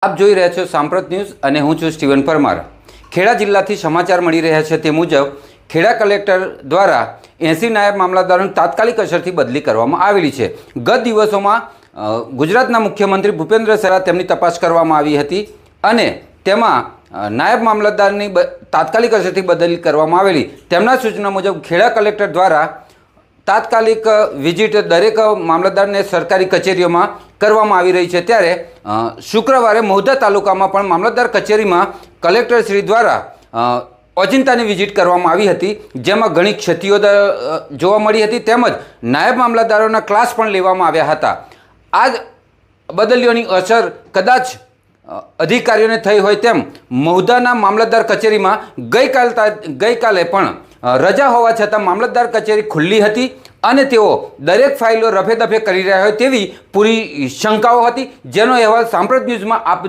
આપ જોઈ રહ્યા છો સાંપ્રત ન્યૂઝ અને હું છું સ્ટીવન પરમાર। ખેડા જિલ્લાથી સમાચાર મળી રહ્યા છે તે મુજબ ખેડા કલેક્ટર દ્વારા 80 નાયબ મામલતદારોની તાત્કાલિક અસરથી બદલી કરવામાં આવેલી છે। ગત દિવસોમાં ગુજરાતના મુખ્યમંત્રી ભૂપેન્દ્ર સરા તેમની તપાસ કરવામાં આવી હતી અને તેમાં નાયબ મામલતદારની તાત્કાલિક અસરથી બદલી કરવામાં આવેલી। તેમના સૂચના મુજબ ખેડા કલેક્ટર દ્વારા તાત્કાલિક વિઝિટ દરેક મામલતદારને સરકારી કચેરીઓમાં કરવામાં આવી રહી છે। ત્યારે શુક્રવારે મહુધા તાલુકામાં પણ મામલતદાર કચેરીમાં કલેક્ટર શ્રી દ્વારા ઓચિંતાની વિઝિટ કરવામાં આવી હતી, જેમાં ઘણી ક્ષતિઓ જોવા મળી હતી તેમજ નાયબ મામલતદારોના ક્લાસ પણ લેવામાં આવ્યા હતા। આ બદલીઓની અસર કદાચ અધિકારીઓને થઈ હોય તેમ મહુધાના મામલતદાર કચેરીમાં ગઈકાલે પણ રજા હોવા છતાં મામલતદાર કચેરી ખુલ્લી હતી અને તેઓ દરેક ફાઇલો રફે દફે કરી રહ્યા હોય તેવી પૂરી શંકાઓ હતી, જેનો અહેવાલ સાંપ્રત ન્યૂઝમાં આપ